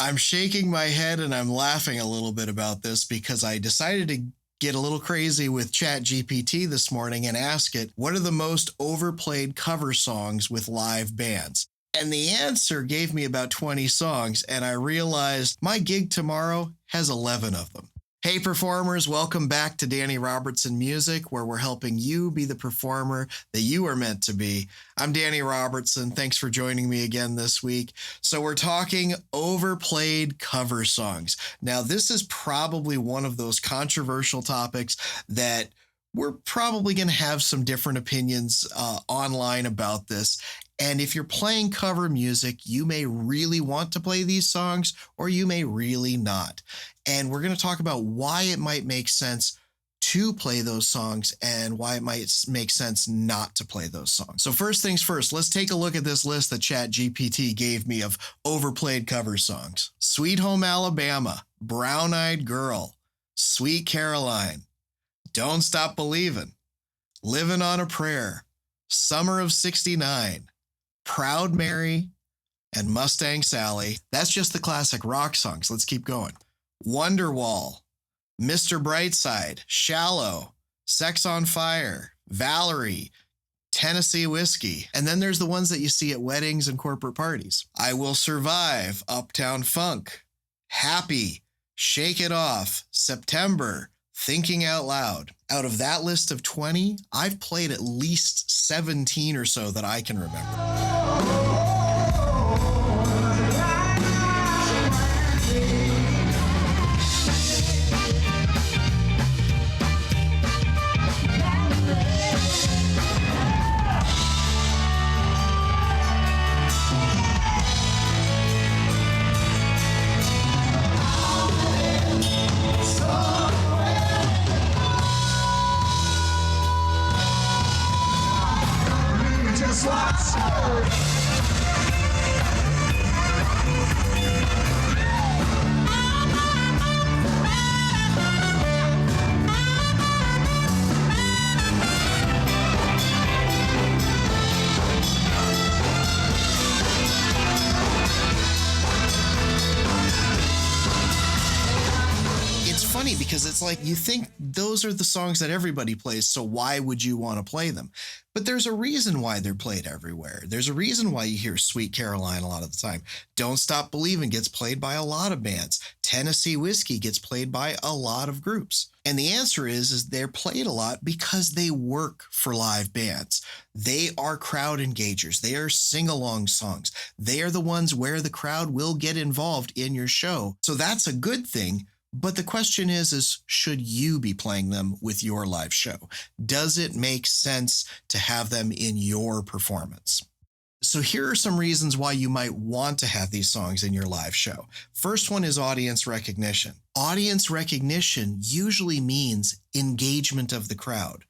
I'm shaking my head and I'm laughing a little bit about this because I decided to get a little crazy with ChatGPT this morning and ask it, what are the most overplayed cover songs with live bands? And the answer gave me about 20 songs, and I realized my gig tomorrow has 11 of them. Hey performers, welcome back to Danny Robertson Music, where we're helping you be the performer that you are meant to be. I'm Danny Robertson. Thanks for joining me again this week. So we're talking overplayed cover songs. Now, this is probably one of those controversial topics that we're probably going to have some different opinions online about this. And if you're playing cover music, you may really want to play these songs or you may really not. And we're going to talk about why it might make sense to play those songs and why it might make sense not to play those songs. So first things first, let's take a look at this list that ChatGPT gave me of overplayed cover songs. Sweet Home Alabama, Brown Eyed Girl, Sweet Caroline, Don't Stop Believin', Livin' on a Prayer, Summer of '69, Proud Mary, and Mustang Sally. That's just the classic rock songs. Let's keep going. Wonderwall, Mr. Brightside, Shallow, Sex on Fire, Valerie, Tennessee Whiskey. And then there's the ones that you see at weddings and corporate parties. I Will Survive, Uptown Funk, Happy, Shake It Off, September, Thinking Out Loud. Out of that list of 20, I've played at least 17 or so that I can remember. Because it's like you think those are the songs that everybody plays, so why would you want to play them? But there's a reason why they're played everywhere. There's a reason why you hear Sweet Caroline a lot of the time. Don't Stop Believin' gets played by a lot of bands. Tennessee Whiskey gets played by a lot of groups. And the answer is they're played a lot because they work for live bands. They are crowd engagers. They are sing-along songs. They are the ones where the crowd will get involved in your show. So that's a good thing. But the question is should you be playing them with your live show? Does it make sense to have them in your performance? So here are some reasons why you might want to have these songs in your live show. First one is audience recognition. Audience recognition usually means engagement of the crowd.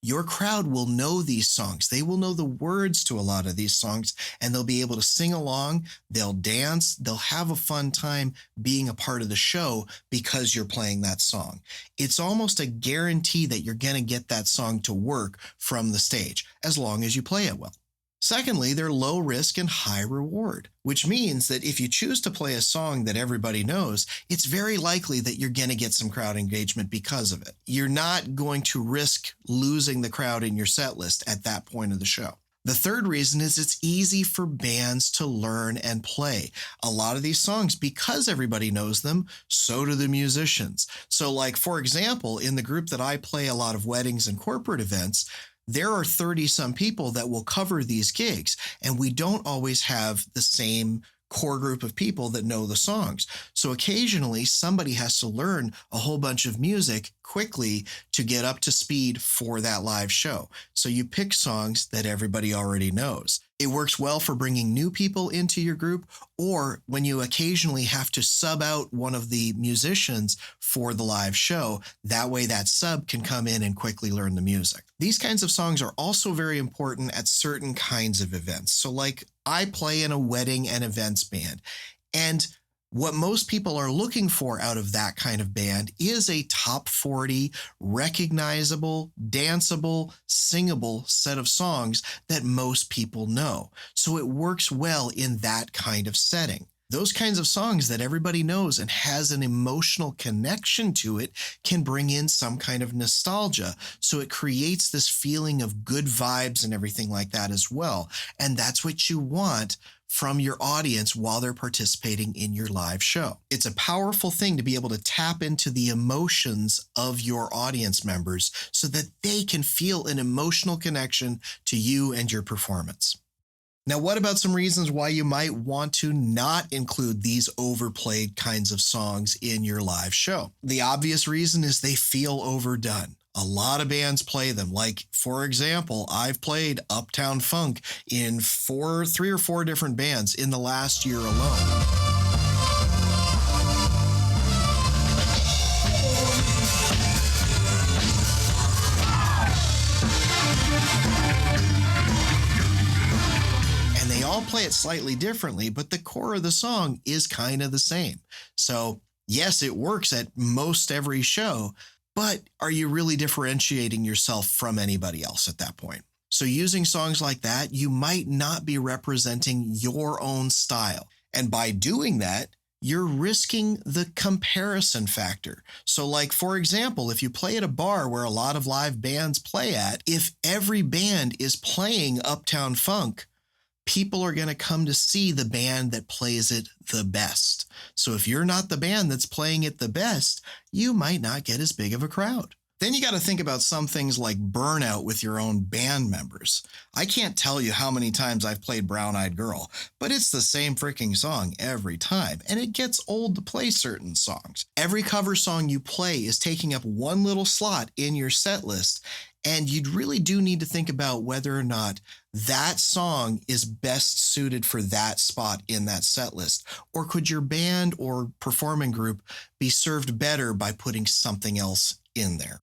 Your crowd will know these songs. They will know the words to a lot of these songs, and they'll be able to sing along. They'll dance. They'll have a fun time being a part of the show because you're playing that song. It's almost a guarantee that you're going to get that song to work from the stage, as long as you play it well. Secondly, they're low risk and high reward, which means that if you choose to play a song that everybody knows, it's very likely that you're going to get some crowd engagement because of it. You're not going to risk losing the crowd in your set list at that point of the show. The third reason is it's easy for bands to learn and play. A lot of these songs, because everybody knows them, so do the musicians. So like, for example, in the group that I play a lot of weddings and corporate events, there are 30-some people that will cover these gigs, and we don't always have the same core group of people that know the songs. So occasionally somebody has to learn a whole bunch of music quickly to get up to speed for that live show. So you pick songs that everybody already knows. It works well for bringing new people into your group, or when you occasionally have to sub out one of the musicians for the live show. That way that sub can come in and quickly learn the music. These kinds of songs are also very important at certain kinds of events. So like I play in a wedding and events band, and what most people are looking for out of that kind of band is a top 40 recognizable, danceable, singable set of songs that most people know. So it works well in that kind of setting. Those kinds of songs that everybody knows and has an emotional connection to it can bring in some kind of nostalgia. So it creates this feeling of good vibes and everything like that as well. And that's what you want from your audience while they're participating in your live show. It's a powerful thing to be able to tap into the emotions of your audience members so that they can feel an emotional connection to you and your performance. Now, what about some reasons why you might want to not include these overplayed kinds of songs in your live show? The obvious reason is they feel overdone. A lot of bands play them. Like, for example, I've played Uptown Funk in three or four different bands in the last year alone. All play it slightly differently, but the core of the song is kind of the same. So yes, it works at most every show, but are you really differentiating yourself from anybody else at that point? So using songs like that, you might not be representing your own style. And by doing that, you're risking the comparison factor. So like, for example, if you play at a bar where a lot of live bands play at, if every band is playing Uptown Funk, people are going to come to see the band that plays it the best. So if you're not the band that's playing it the best, you might not get as big of a crowd. Then you got to think about some things like burnout with your own band members. I can't tell you how many times I've played Brown Eyed Girl, but it's the same freaking song every time, and it gets old to play certain songs. Every cover song you play is taking up one little slot in your set list, and you really do need to think about whether or not that song is best suited for that spot in that set list. Or could your band or performing group be served better by putting something else in there?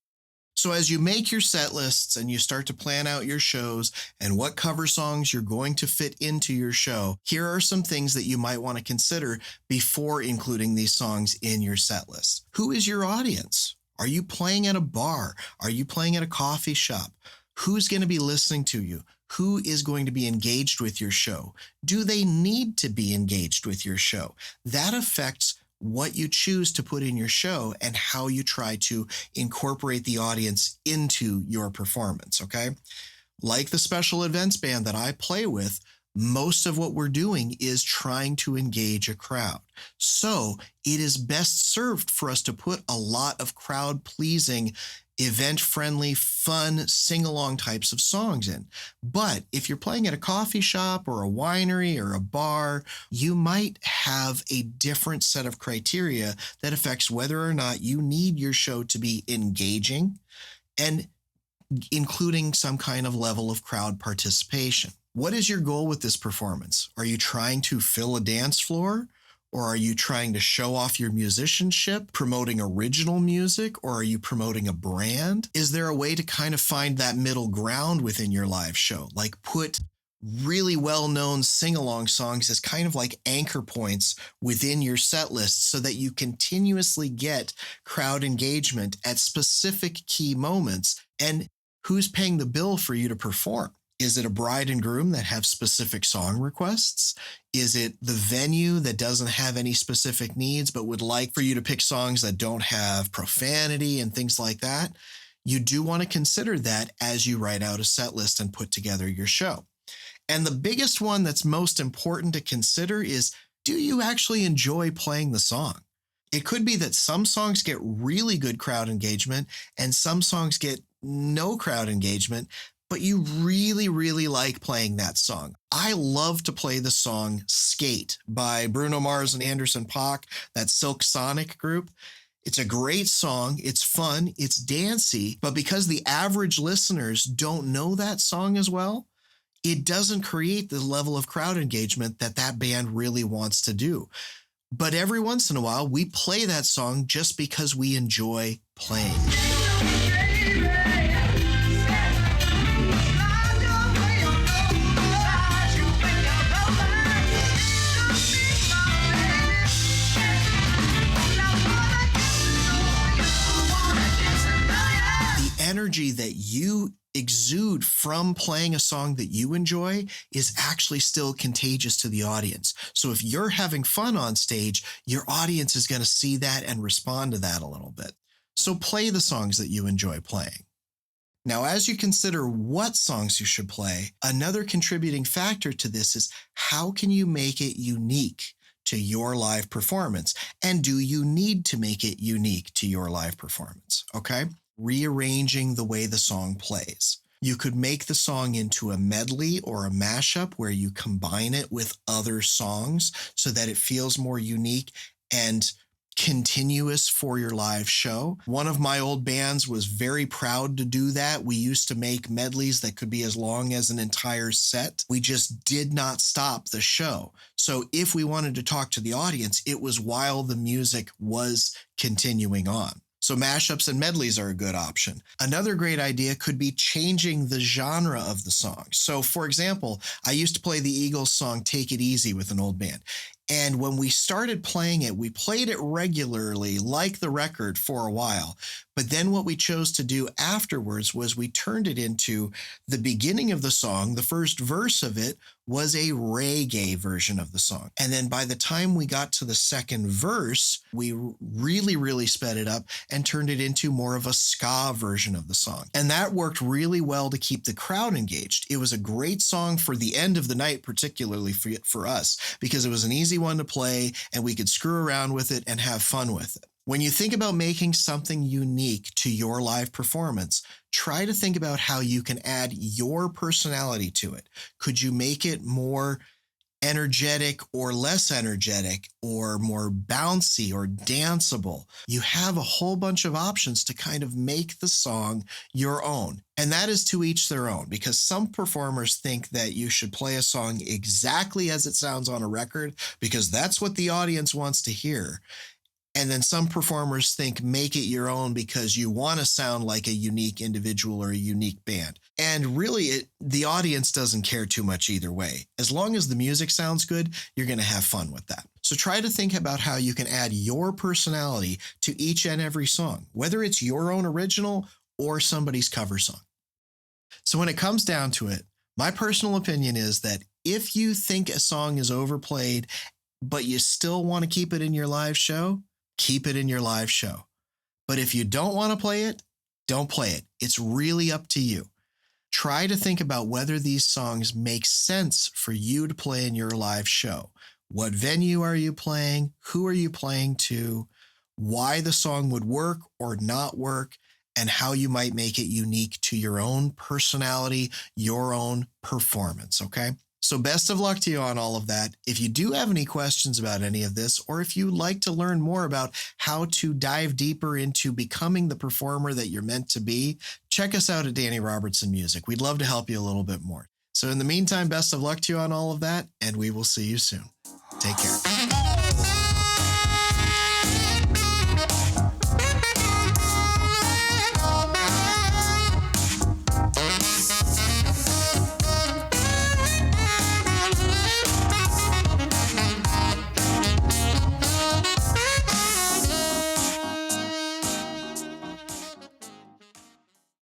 So as you make your set lists and you start to plan out your shows and what cover songs you're going to fit into your show, here are some things that you might want to consider before including these songs in your set list. Who is your audience? Are you playing at a bar? Are you playing at a coffee shop? Who's going to be listening to you? Who is going to be engaged with your show? Do they need to be engaged with your show? That affects what you choose to put in your show and how you try to incorporate the audience into your performance, okay? Like the special events band that I play with, most of what we're doing is trying to engage a crowd. So it is best served for us to put a lot of crowd-pleasing, event-friendly, fun, sing-along types of songs in. But if you're playing at a coffee shop or a winery or a bar, you might have a different set of criteria that affects whether or not you need your show to be engaging and including some kind of level of crowd participation. What is your goal with this performance? Are you trying to fill a dance floor? Or are you trying to show off your musicianship, promoting original music, or are you promoting a brand? Is there a way to kind of find that middle ground within your live show? Like put really well-known sing-along songs as kind of like anchor points within your set list so that you continuously get crowd engagement at specific key moments. And who's paying the bill for you to perform? Is it a bride and groom that have specific song requests? Is it the venue that doesn't have any specific needs but would like for you to pick songs that don't have profanity and things like that? You do want to consider that as you write out a set list and put together your show. And the biggest one that's most important to consider is, do you actually enjoy playing the song? It could be that some songs get really good crowd engagement and some songs get no crowd engagement, but you really, really like playing that song. I love to play the song Skate by Bruno Mars and Anderson .Paak, that Silk Sonic group. It's a great song. It's fun. It's dancey. But because the average listeners don't know that song as well, it doesn't create the level of crowd engagement that that band really wants to do. But every once in a while, we play that song just because we enjoy playing. Energy that you exude from playing a song that you enjoy is actually still contagious to the audience. So if you're having fun on stage, your audience is going to see that and respond to that a little bit. So play the songs that you enjoy playing. Now, as you consider what songs you should play, another contributing factor to this is how can you make it unique to your live performance? And do you need to make it unique to your live performance? Okay. Rearranging the way the song plays. You could make the song into a medley or a mashup where you combine it with other songs so that it feels more unique and continuous for your live show. One of my old bands was very proud to do that. We used to make medleys that could be as long as an entire set. We just did not stop the show. So if we wanted to talk to the audience, it was while the music was continuing on. So mashups and medleys are a good option. Another great idea could be changing the genre of the song. So for example, I used to play the Eagles song Take It Easy with an old band. And when we started playing it, we played it regularly, like the record, for a while. But then what we chose to do afterwards was we turned it into the beginning of the song. The first verse of it was a reggae version of the song. And then by the time we got to the second verse, we really sped it up and turned it into more of a ska version of the song. And that worked really well to keep the crowd engaged. It was a great song for the end of the night, particularly for us, because it was an easy one to play and we could screw around with it and have fun with it. When you think about making something unique to your live performance, try to think about how you can add your personality to it. Could you make it more energetic or less energetic or more bouncy or danceable? You have a whole bunch of options to kind of make the song your own. And that is to each their own, because some performers think that you should play a song exactly as it sounds on a record because that's what the audience wants to hear. And then some performers think make it your own because you want to sound like a unique individual or a unique band. And really, the audience doesn't care too much either way. As long as the music sounds good, you're going to have fun with that. So try to think about how you can add your personality to each and every song, whether it's your own original or somebody's cover song. So when it comes down to it, my personal opinion is that if you think a song is overplayed, but you still want to keep it in your live show, keep it in your live show. But if you don't want to play it, don't play it. It's really up to you. Try to think about whether these songs make sense for you to play in your live show. What venue are you playing? Who are you playing to? Why the song would work or not work, and how you might make it unique to your own personality, your own performance, okay? So best of luck to you on all of that. If you do have any questions about any of this, or if you'd like to learn more about how to dive deeper into becoming the performer that you're meant to be, check us out at Danny Robertson Music. We'd love to help you a little bit more. So in the meantime, best of luck to you on all of that, and we will see you soon. Take care.